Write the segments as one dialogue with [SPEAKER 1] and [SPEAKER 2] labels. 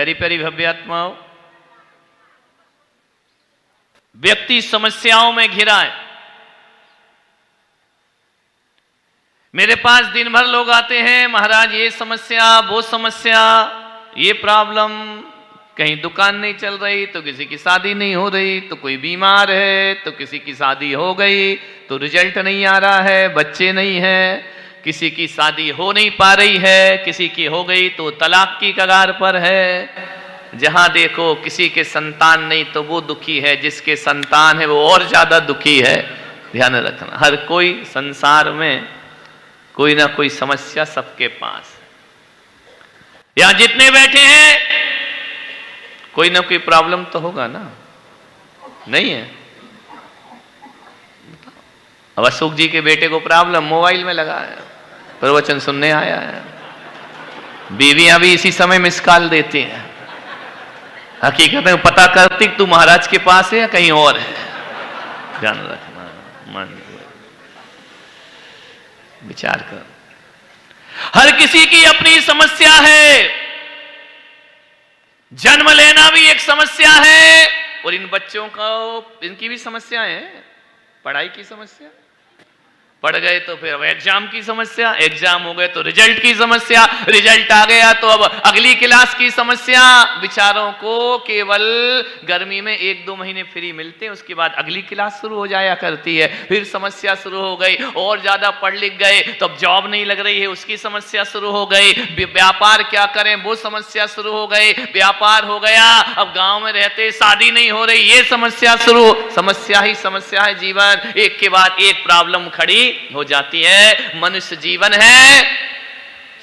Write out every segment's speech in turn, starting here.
[SPEAKER 1] प्यारी प्यारी भव्य आत्माओं, व्यक्ति समस्याओं में घिरा है। मेरे पास दिन भर लोग आते हैं, महाराज ये समस्या, वो समस्या, ये प्रॉब्लम, कहीं दुकान नहीं चल रही तो किसी की शादी नहीं हो रही, तो कोई बीमार है तो किसी की शादी हो गई तो रिजल्ट नहीं आ रहा है, बच्चे नहीं है, किसी की शादी हो नहीं पा रही है, किसी की हो गई तो तलाक की कगार पर है। जहां देखो किसी के संतान नहीं तो वो दुखी है, जिसके संतान है वो और ज्यादा दुखी है। ध्यान रखना, हर कोई संसार में कोई ना कोई समस्या सबके पास है। यहां जितने बैठे हैं कोई ना कोई प्रॉब्लम तो होगा ना, नहीं है? अब अशोक जी के बेटे को प्रॉब्लम, मोबाइल में लगा है, प्रवचन सुनने आया है, बीवियां भी इसी समय मिस कॉल देती हैं, हकीकत में पता करती तू महाराज के पास है या कहीं और है। ध्यान रखना, मन विचार कर। हर किसी की अपनी समस्या है, जन्म लेना भी एक समस्या है, और इन बच्चों को इनकी भी समस्याएं हैं। पढ़ाई की समस्या, पढ़ गए तो फिर अब एग्जाम की समस्या, एग्जाम हो गए तो रिजल्ट की समस्या, रिजल्ट आ गया तो अब अगली क्लास की समस्या। बेचारों को केवल गर्मी में 1-2 महीने फ्री मिलते हैं, उसके बाद अगली क्लास शुरू हो जाया करती है, फिर समस्या शुरू हो गई। और ज्यादा पढ़ लिख गए तो अब जॉब नहीं लग रही है, उसकी समस्या शुरू हो गई। व्यापार क्या करें, वो समस्या शुरू हो गई। व्यापार हो गया, अब गांव में रहते शादी नहीं हो रही, ये समस्या शुरू। समस्या ही समस्या है जीवन, एक के बाद एक प्रॉब्लम खड़ी हो जाती है। मनुष्य जीवन है,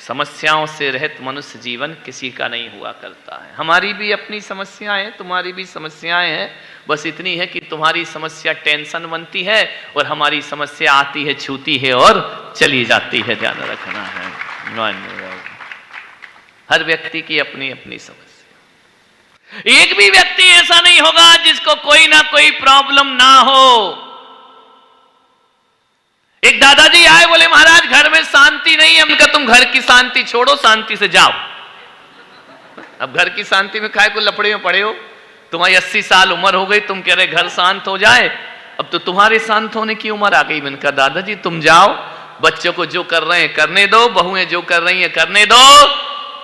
[SPEAKER 1] समस्याओं से रहित मनुष्य जीवन किसी का नहीं हुआ करता है। हमारी भी अपनी समस्याएं हैं, तुम्हारी भी समस्याएं हैं, बस इतनी है कि तुम्हारी समस्या टेंशन बनती है और हमारी समस्या आती है, छूती है और चली जाती है। ध्यान रखना है, हर व्यक्ति की अपनी अपनी समस्या। एक भी व्यक्ति ऐसा नहीं होगा जिसको कोई ना कोई प्रॉब्लम ना हो। एक दादाजी आए, बोले महाराज घर में शांति नहीं है। हमने कहा तुम घर की शांति छोड़ो, शांति से जाओ। अब घर की शांति में काहे को लफड़े में पड़े हो? तुम्हारी 80 साल उम्र हो गई, तुम कह रहे घर शांत हो जाए, अब तो तुम्हारे शांत होने की उम्र आ गई। मैंने कहा दादाजी तुम जाओ, बच्चों को जो कर रहे हैं करने दो, बहुएं जो कर रही हैं करने दो,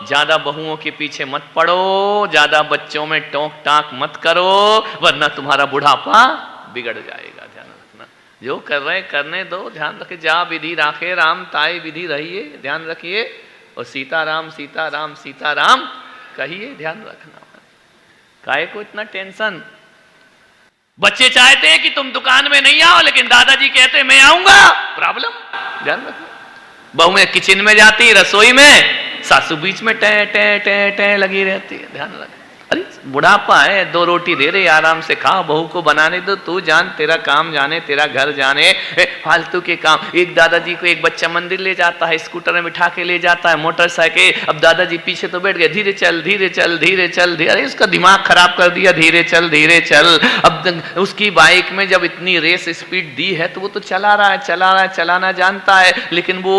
[SPEAKER 1] ज्यादा बहुओं के पीछे मत पड़ो, ज्यादा बच्चों में टोक टाक मत करो, वरना तुम्हारा बुढ़ापा बिगड़ जाएगा। जो कर रहे करने दो, ध्यान रखे। जा विधि राखे राम ताई विधि रहिए, ध्यान रखिए। और सीताराम सीताराम सीताराम कहिए, ध्यान रखना। काहे को इतना टेंशन? बच्चे चाहते हैं कि तुम दुकान में नहीं आओ, लेकिन दादाजी कहते हैं मैं आऊंगा, प्रॉब्लम। ध्यान रखो। बहू में किचन में जाती, रसोई में, सासू बीच में टे टे टे टे लगी रहती है। ध्यान रखो। अरे बुढ़ापा है, 2 रोटी दे रहे, आराम से खाओ, बहू को बनाने दो, तू जान, तेरा काम जाने, तेरा घर जाने, फालतू के काम। एक दादाजी को एक बच्चा मंदिर ले जाता है, स्कूटर में बिठा के ले जाता है, मोटरसाइकिल। अब दादाजी पीछे तो बैठ गए, धीरे चल धीरे चल धीरे चल धीरे। अरे उसका दिमाग खराब कर दिया, धीरे चल धीरे चल। अब उसकी बाइक में जब इतनी रेस स्पीड दी है तो वो तो चला रहा है, चलाना जानता है, लेकिन वो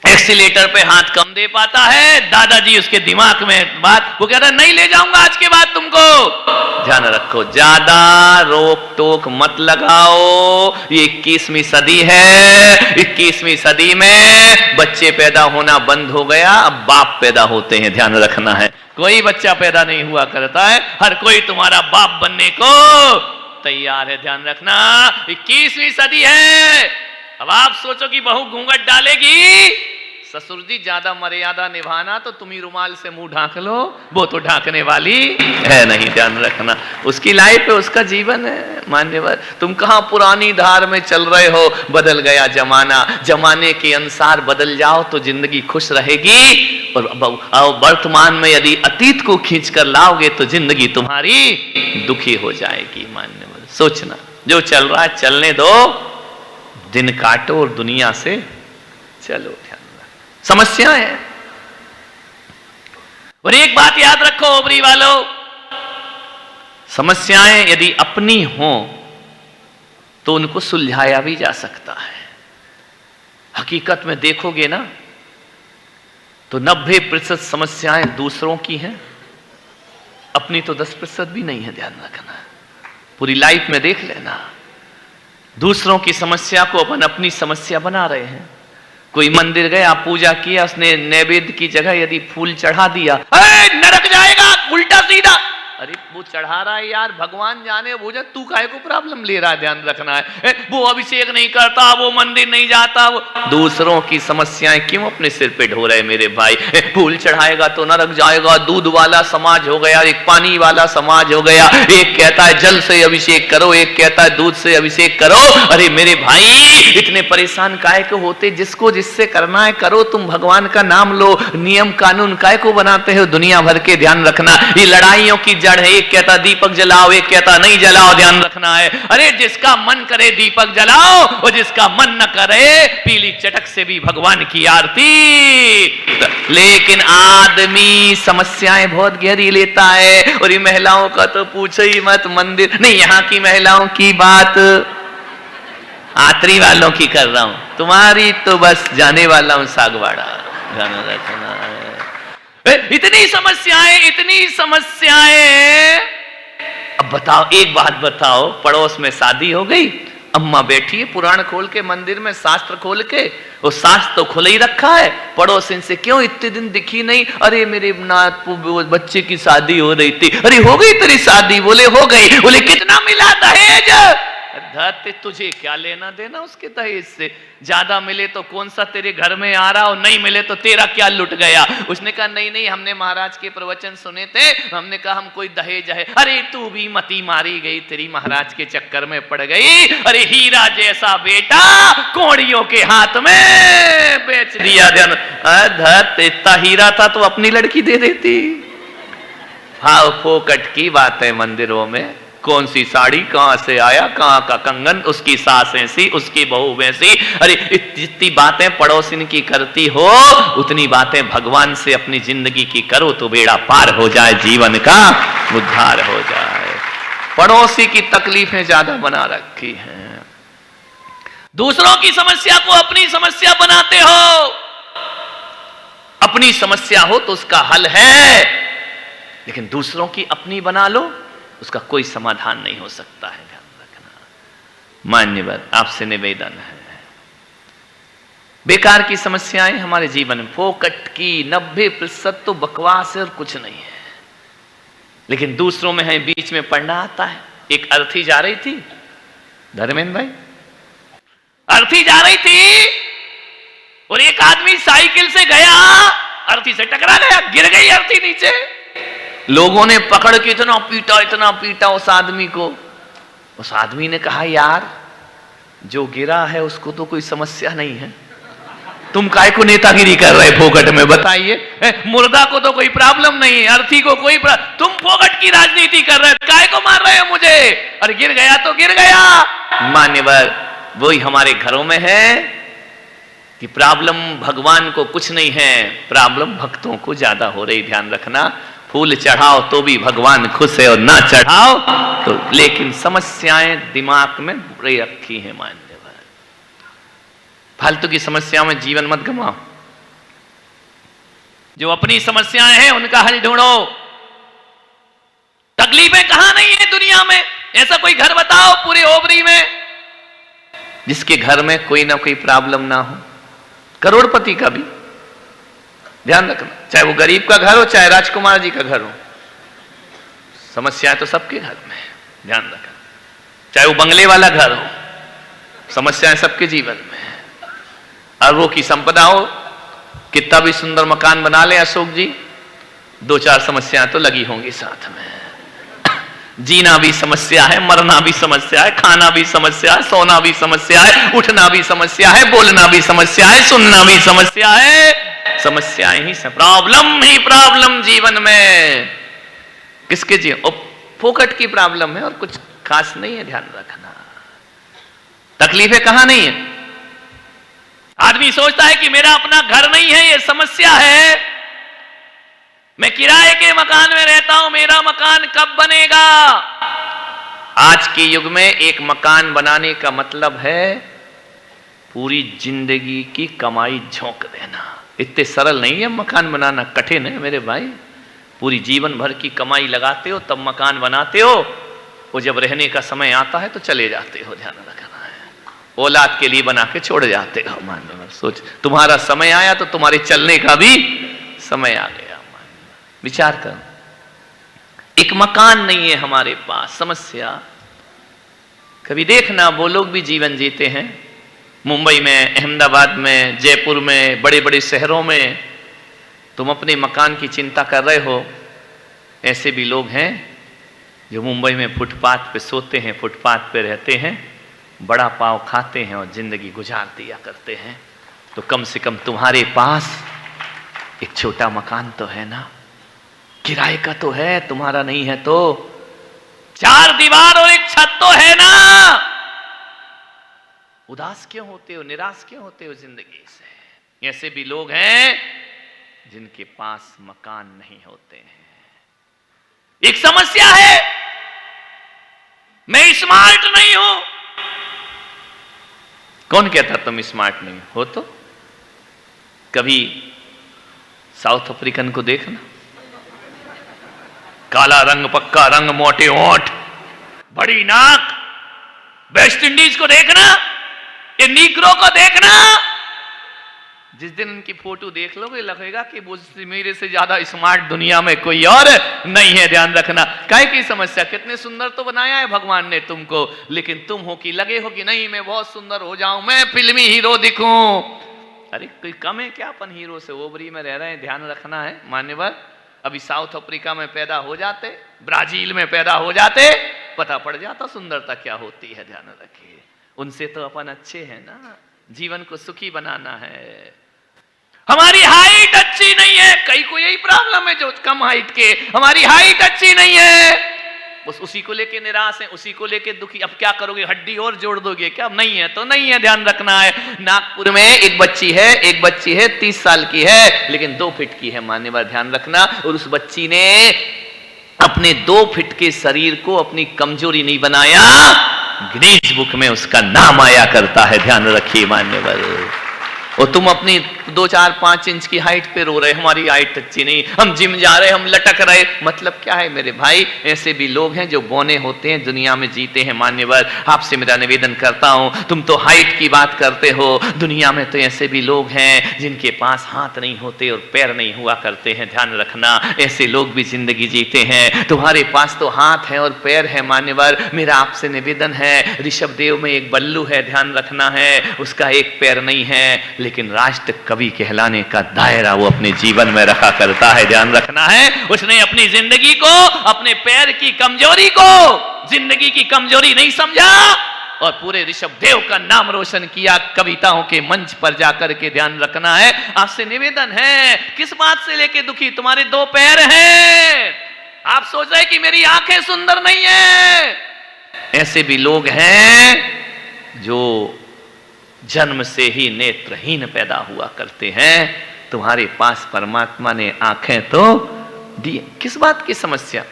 [SPEAKER 1] एक्सीलेटर पे हाथ कम दे पाता है। दादाजी उसके दिमाग में बात, वो कहता है नहीं ले जाऊंगा आज के बाद तुमको। ध्यान रखो, ज्यादा रोक टोक मत लगाओ। ये 21वीं सदी है, 21वीं सदी में बच्चे पैदा होना बंद हो गया, अब बाप पैदा होते हैं। ध्यान रखना है, कोई बच्चा पैदा नहीं हुआ करता है, हर कोई तुम्हारा बाप बनने को तैयार है। ध्यान रखना, 21वीं सदी है। अब आप सोचो कि बहू घूंघट डालेगी, ससुर जी ज्यादा मर्यादा निभाना तो तुम ही रुमाल से मुंह ढांक लो, वो तो ढांकने वाली है नहीं। ध्यान रखना, उसकी लाइफ है, उसका जीवन है। मान्यवर, तुम कहां पुरानी धार में चल रहे हो? बदल गया जमाना, जमाने के अनुसार बदल जाओ तो जिंदगी खुश रहेगी। और वर्तमान में यदि अतीत को खींच कर लाओगे तो जिंदगी तुम्हारी दुखी हो जाएगी। मान्यवर, सोचना, जो चल रहा है चलने दो, दिन काटो और दुनिया से चलो। ध्यान रखो, समस्याएं हैं। और एक बात याद रखो ओबरी वालों, समस्याएं यदि अपनी हो तो उनको सुलझाया भी जा सकता है। हकीकत में देखोगे ना तो 90% समस्याएं दूसरों की हैं, अपनी तो 10% भी नहीं है। ध्यान रखना, पूरी लाइफ में देख लेना, दूसरों की समस्या को अपन अपनी समस्या बना रहे हैं। कोई मंदिर गया, पूजा किया, उसने नैवेद्य की जगह यदि फूल चढ़ा दिया, नरक जाएगा, उल्टा सीधा। अरे वो चढ़ा रहा है यार, भगवान जाने, वो जा, तू काहे को प्रॉब्लम ले रहा है? ध्यान रखना है। वो अभिषेक नहीं करता, वो मंदिर नहीं जाता, वो दूसरों की समस्याएं क्यों अपने सिर पे ढो रहे मेरे भाई? फूल चढ़ाएगा तो नरक जाएगा, दूध वाला समाज हो गया, एक पानी वाला समाज हो गया, एक कहता है जल से अभिषेक करो, एक कहता है दूध से अभिषेक करो। अरे मेरे भाई, इतने परेशान काहे को होते? जिसको जिससे करना है करो, तुम भगवान का नाम लो, नियम कानून काहे को बनाते हो दुनिया भर के? ध्यान रखना, ये लड़ाइयों की जड़ है। एक कहता दीपक जलाओ, एक कहता नहीं जलाओ। ध्यान रखना है। अरे जिसका मन करे दीपक जलाओ, और जिसका मन न करे पीली चटक से भी भगवान की आरती। लेकिन आदमी समस्याएं बहुत गहरी लेता है। और ये महिलाओं का तो पूछो ही मत, मंदिर नहीं, यहाँ की महिलाओं की बात आतरी वालों की कर रहा हूं, तुम्हारी तो बस जाने वाला हूं सागवाड़ा। ध्यान रखना है। इतनी समस्याएं, इतनी समस्याएं। अब बताओ, एक बात बताओ, पड़ोस में शादी हो गई, अम्मा बैठी है पुराण खोल के मंदिर में, शास्त्र खोल के, वो शास्त्र तो खुला ही रखा है, पड़ोसिन से क्यों इतने दिन दिखी नहीं? अरे मेरे नाथ बच्चे की शादी हो रही थी। अरे हो गई तेरी शादी? बोले हो गई। बोले कितना मिला दहेज? धरते तुझे क्या लेना देना उसके दहेज से? ज्यादा मिले तो कौन सा तेरे घर में आ रहा, और नहीं मिले तो तेरा क्या लुट गया? उसने कहा नहीं नहीं, हमने महाराज के प्रवचन सुने थे, हमने कहा हम कोई दहेज है। अरे तू भी मती मारी गई, तेरी महाराज के चक्कर में पड़ गई। अरे हीरा जैसा बेटा कोड़ियों के हाथ में बेच दिया। ध्यान, धत इतना हीरा था तो अपनी लड़की दे देती। भाव फोकट की बात है। मंदिरों में कौन सी साड़ी कहां से आया, कहां का कंगन, उसकी सास ऐसी, उसकी बहू वैसी। अरे जितनी बातें पड़ोसिन की करती हो, उतनी बातें भगवान से अपनी जिंदगी की करो तो बेड़ा पार हो जाए, जीवन का उद्धार हो जाए। पड़ोसी की तकलीफें ज्यादा बना रखी हैं, दूसरों की समस्या को अपनी समस्या बनाते हो। अपनी समस्या हो तो उसका हल है, लेकिन दूसरों की अपनी बना लो, उसका कोई समाधान नहीं हो सकता है। ध्यान रखना। मान्यवर, आपसे निवेदन है, बेकार की समस्याएं हमारे जीवन में, फोकट की 90% तो बकवास है और कुछ नहीं है, लेकिन दूसरों में है, बीच में पढ़ना आता है। एक अर्थी जा रही थी, धर्मेंद्र भाई, अर्थी जा रही थी और एक आदमी साइकिल से गया, अर्थी से टकरा गया, गिर गई अर्थी नीचे। लोगों ने पकड़ के इतना पीटा उस आदमी को। उस आदमी ने कहा यार, जो गिरा है उसको तो कोई समस्या नहीं है, तुम काय को नेतागिरी कर रहे फोकट में? बताइए, मुर्दा को तो कोई प्रॉब्लम नहीं है, अर्थी को कोई तुम फोकट की राजनीति कर रहे हो, काय को मार रहे हो मुझे? अरे गिर गया तो गिर गया। मान्यवर, वही हमारे घरों में है कि प्रॉब्लम भगवान को कुछ नहीं है, प्रॉब्लम भक्तों को ज्यादा हो रही। ध्यान रखना, फूल चढ़ाओ तो भी भगवान खुश है और ना चढ़ाओ तो, लेकिन समस्याएं दिमाग में बुरी रखी है। मान्यवर, फालतू की समस्याओं में जीवन मत गंवाओ, जो अपनी समस्याएं हैं उनका हल ढूंढो। तकलीफें कहां नहीं है दुनिया में? ऐसा कोई घर बताओ पूरे ओवरी में जिसके घर में कोई ना कोई प्रॉब्लम ना हो, करोड़पति का भी। ध्यान रखना, चाहे वो गरीब का घर हो, चाहे राजकुमार जी का घर हो, समस्याएं तो सबके घर में है। ध्यान रखना, चाहे वो बंगले वाला घर हो, समस्याएं सबके जीवन में है। अरबों की संपदा हो, कितना भी सुंदर मकान बना ले अशोक जी, 2-4 समस्याएं तो लगी होंगी साथ में। जीना भी समस्या है, मरना भी समस्या है, खाना भी समस्या है, सोना भी समस्या है, उठना भी समस्या है, बोलना भी समस्या है, सुनना भी समस्या है। समस्याएं ही प्रॉब्लम ही प्रॉब्लम जीवन में। किसके जीवन? फोकट की प्रॉब्लम है और कुछ खास नहीं है। ध्यान रखना, तकलीफें कहां नहीं है। आदमी सोचता है कि मेरा अपना घर नहीं है, यह समस्या है, मैं किराए के मकान में रहता हूं, मेरा मकान कब बनेगा? आज के युग में एक मकान बनाने का मतलब है पूरी जिंदगी की कमाई झोंक देना। इतने सरल नहीं है मकान बनाना, कठिन है मेरे भाई। पूरी जीवन भर की कमाई लगाते हो तब मकान बनाते हो, वो जब रहने का समय आता है तो चले जाते हो। ध्यान रखना है, औलाद के लिए बना के छोड़ जाते हो। मान सोच, तुम्हारा समय आया तो तुम्हारे चलने का भी समय आ गया। विचार करो, एक मकान नहीं है हमारे पास, समस्या। कभी देखना वो लोग भी जीवन जीते हैं, मुंबई में, अहमदाबाद में, जयपुर में, बड़े बड़े शहरों में। तुम अपने मकान की चिंता कर रहे हो, ऐसे भी लोग हैं जो मुंबई में फुटपाथ पे सोते हैं, फुटपाथ पे रहते हैं, बड़ा पाव खाते हैं और जिंदगी गुजार दिया करते हैं। तो कम से कम तुम्हारे पास एक छोटा मकान तो है ना, किराए का तो है, तुम्हारा नहीं है तो 4 दीवार और एक छत तो है ना। उदास क्यों होते हो, निराश क्यों होते हो जिंदगी से? ऐसे भी लोग हैं जिनके पास मकान नहीं होते हैं। एक समस्या है, मैं स्मार्ट नहीं हूं। कौन कहता तुम स्मार्ट नहीं हो? तो कभी साउथ अफ्रीकन को देखना, काला रंग, पक्का रंग, मोटे होंठ, बड़ी नाक। वेस्ट इंडीज को देखना, ये नीग्रो को देखना। जिस दिन उनकी फोटो देख लोगे लगेगा कि मुझसे, मेरे से ज्यादा स्मार्ट दुनिया में कोई और नहीं है। ध्यान रखना, काहे की समस्या? कितने सुंदर तो बनाया है भगवान ने तुमको, लेकिन तुम हो कि लगे हो कि नहीं मैं बहुत सुंदर हो जाऊं, मैं फिल्मी हीरो दिखूं। अरे कोई कम है क्या अपन हीरो से? ओवरी में रह रहे हैं, ध्यान रखना है मान्यवर। अभी साउथ अफ्रीका में पैदा हो जाते, ब्राजील में पैदा हो जाते, पता पड़ जाता सुंदरता क्या होती है। ध्यान रखिए, उनसे तो अपन अच्छे हैं ना, जीवन को सुखी बनाना है। हमारी हाइट अच्छी नहीं है, कई को यही प्रॉब्लम है जो कम हाइट के, हमारी हाइट अच्छी नहीं है, बस उसी को लेके निराश है, उसी को लेके दुखी। अब क्या करोगे, हड्डी और जोड़ दोगे क्या? अब नहीं है तो नहीं है। ध्यान रखना है। नागपुर में एक बच्ची है 30 साल की है, लेकिन 2 फीट की है मान्यवर। ध्यान रखना, और उस बच्ची ने अपने 2 फीट के शरीर को अपनी कमजोरी नहीं बनाया, गिनीज बुक में उसका नाम आया करता है। ध्यान रखिए मान्यवर। और तुम अपनी 2, 4, 5 इंच की हाइट पे रो रहे, हमारी हाइट अच्छी नहीं, हम जिम जा रहे, हम लटक रहे। मतलब क्या है मेरे भाई? ऐसे भी लोग हैं जो बौने होते हैं, दुनिया में जीते हैं मान्यवर। आपसे मेरा निवेदन करता हूं, तुम तो हाइट की बात करते हो, दुनिया में तो ऐसे भी लोग हैं जिनके पास हाथ नहीं होते और पैर नहीं हुआ करते हैं। ध्यान रखना, ऐसे लोग भी जिंदगी जीते हैं। तुम्हारे पास तो हाथ है और पैर है मान्यवर। मेरा आपसे निवेदन है, ऋषभ देव में एक बल्लू है, ध्यान रखना है, उसका एक पैर नहीं है, लेकिन राष्ट्र कवि कहलाने का दायरा वो अपने जीवन में रखा करता है। ध्यान रखना है, उसने अपनी जिंदगी को, अपने पैर की कमजोरी को जिंदगी की कमजोरी नहीं समझा और पूरे ऋषभ देव का नाम रोशन किया कविताओं के मंच पर जाकर के। ध्यान रखना है, आपसे निवेदन है, किस बात से लेके दुखी? तुम्हारे 2 पैर हैं, आप सोच रहे कि मेरी आंखें सुंदर नहीं है। ऐसे भी लोग हैं जो जन्म से ही नेत्रहीन पैदा हुआ करते हैं। तुम्हारे पास परमात्मा ने आंखें तो दी, किस बात की समस्या?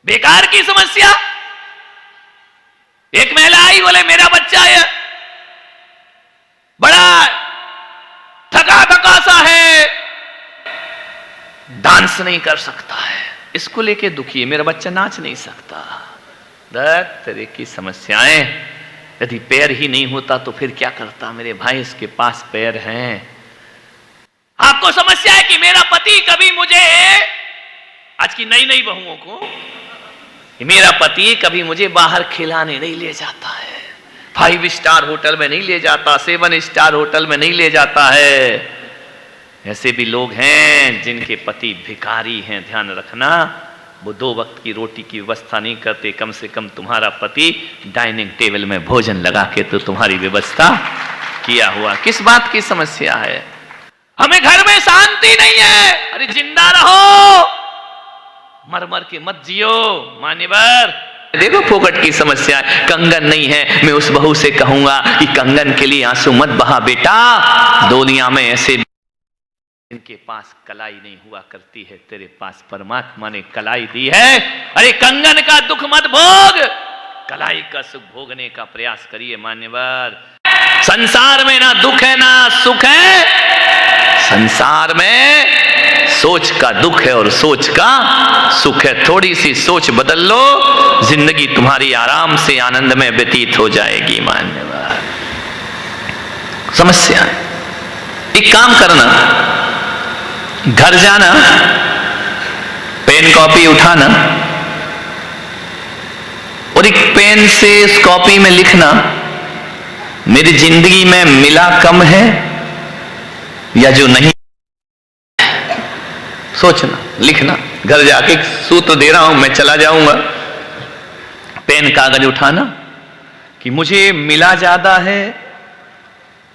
[SPEAKER 1] बेकार की समस्या। एक महिला आई, बोले मेरा बच्चा है बड़ा थका थका सा है, डांस नहीं कर सकता है, इसको लेके दुखी है, मेरा बच्चा नाच नहीं सकता। तरह की समस्याएं। यदि पैर ही नहीं होता तो फिर क्या करता मेरे भाई? इसके पास पैर हैं। आपको समस्या है कि मेरा पति कभी मुझे, आज की नई नई बहुओं को, मेरा पति कभी मुझे बाहर खिलाने नहीं ले जाता है, 5 स्टार होटल में नहीं ले जाता, 7 स्टार होटल में नहीं ले जाता है। ऐसे भी लोग हैं जिनके पति भिखारी हैं। ध्यान रखना, वो 2 वक्त की रोटी की व्यवस्था नहीं करते, कम से कम तुम्हारा पति डाइनिंग टेबल में भोजन लगा के तो तुम्हारी व्यवस्था किया हुआ। किस बात की समस्या है? हमें घर में शांति नहीं है। अरे जिंदा रहो, मर मर के मत जियो मान्यवर। देखो फोकट की समस्या है, कंगन नहीं है, मैं उस बहू से कहूंगा कि कंगन के लिए आंसू मत बहा बेटा। दुनिया में ऐसे इनके पास कलाई नहीं हुआ करती है, तेरे पास परमात्मा ने कलाई दी है। अरे कंगन का दुख मत भोग, कलाई का सुख भोगने का प्रयास करिए मान्यवर। संसार में ना दुख है ना सुख है, संसार में सोच का दुख है और सोच का सुख है। थोड़ी सी सोच बदल लो, जिंदगी तुम्हारी आराम से आनंद में व्यतीत हो जाएगी। मान्यवर समस्या, एक काम करना, घर जाना, पेन कॉपी उठाना और एक पेन से इस कॉपी में लिखना, मेरी जिंदगी में मिला कम है या जो नहीं। सोचना, लिखना, घर जाके सूत्र दे रहा हूं, मैं चला जाऊंगा, पेन कागज उठाना कि मुझे मिला ज्यादा है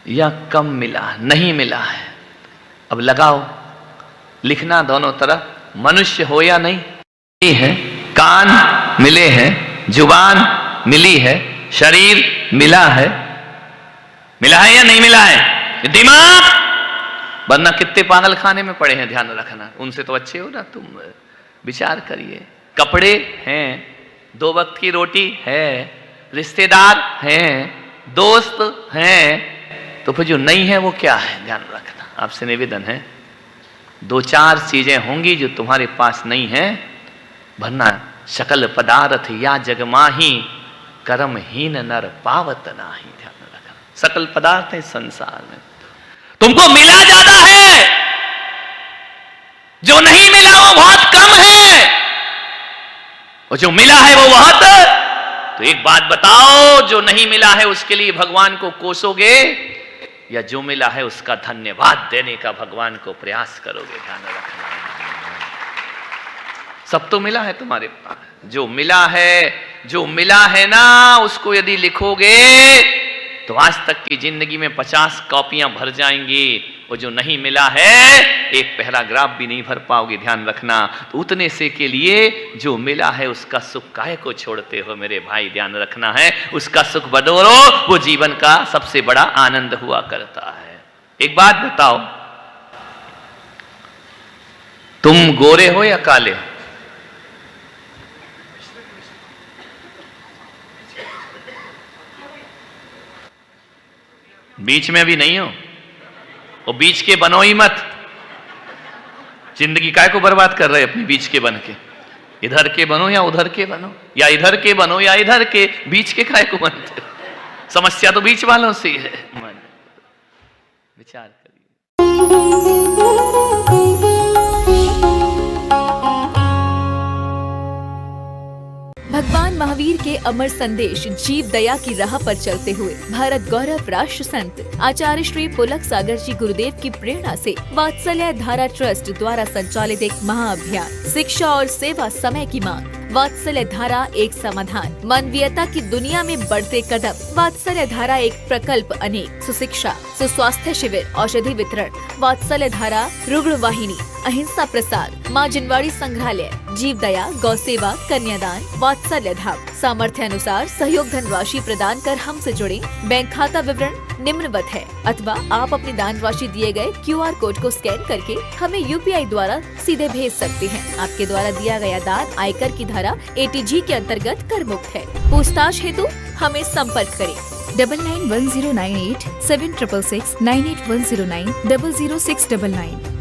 [SPEAKER 1] या कम मिला, नहीं मिला है। अब लगाओ, लिखना दोनों तरफ, मनुष्य हो या नहीं है, कान मिले हैं, जुबान मिली है, शरीर मिला है या नहीं मिला है, दिमाग, वरना कितने पागल खाने में पड़े हैं, ध्यान रखना, उनसे तो अच्छे हो ना तुम, विचार करिए। कपड़े हैं, 2 वक्त की रोटी है, रिश्तेदार हैं, दोस्त हैं, तो फिर जो नहीं है वो क्या है, ध्यान रखना। आपसे निवेदन है, 2-4 चीजें होंगी जो तुम्हारे पास नहीं है, वरना सकल पदार्थ या जग माही, कर्महीन नर पावत नाही। ध्यान रखना, सकल पदार्थ है संसार में, तुमको मिला ज्यादा है, जो नहीं मिला वो बहुत कम है, और जो मिला है वो बहुत। तो एक बात बताओ, जो नहीं मिला है उसके लिए भगवान को कोसोगे या जो मिला है उसका धन्यवाद देने का भगवान को प्रयास करोगे? ध्यान रखना, सब तो मिला है तुम्हारे पास, जो मिला है ना, उसको यदि लिखोगे तो आज तक की जिंदगी में 50 कॉपियां भर जाएंगी, और जो नहीं मिला है एक पैराग्राफ भी नहीं भर पाओगे। ध्यान रखना, तो उतने से के लिए जो मिला है उसका सुख काहे को छोड़ते हो मेरे भाई? ध्यान रखना है, उसका सुख बटोरो, वो जीवन का सबसे बड़ा आनंद हुआ करता है। एक बात बताओ, तुम गोरे हो या काले? बीच में भी नहीं हो, और बीच के बनो ही मत। जिंदगी काय को बर्बाद कर रहे अपनी बीच के बन के? इधर के बनो या उधर के बनो, या इधर के बनो या इधर के, बीच के काय को बनते? समस्या तो बीच वालों से ही है। विचार करिए।
[SPEAKER 2] भगवान महावीर के अमर संदेश जीव दया की राह पर चलते हुए भारत गौरव राष्ट्र संत आचार्य श्री पुलक सागर जी गुरुदेव की प्रेरणा से वात्सल्य धारा ट्रस्ट द्वारा संचालित एक महाअभियान, शिक्षा और सेवा समय की मांग, वात्सल्य धारा एक समाधान, मानवीयता की दुनिया में बढ़ते कदम, वात्सल्य धारा एक प्रकल्प अनेक, सुशिक्षा, सुस्वास्थ्य शिविर, औषधि वितरण, वात्सल्य धारा रुग्ण वाहिनी, अहिंसा प्रसाद, माँ जिनवाड़ी संग्रहालय, जीव दया, गौ सेवा, कन्यादान, वात्सल्य धाम। सामर्थ्य अनुसार सहयोग धनराशि प्रदान कर हमसे जुड़े। बैंक खाता विवरण निम्नवत है, अथवा आप अपनी दान राशि दिए गए QR कोड को स्कैन करके हमें UPI द्वारा सीधे भेज सकते हैं। आपके द्वारा दिया गया दान आयकर की धारा ATG के अंतर्गत कर मुक्त है। पूछताछ हेतु हमें संपर्क करें 991098 7666 98109 00699।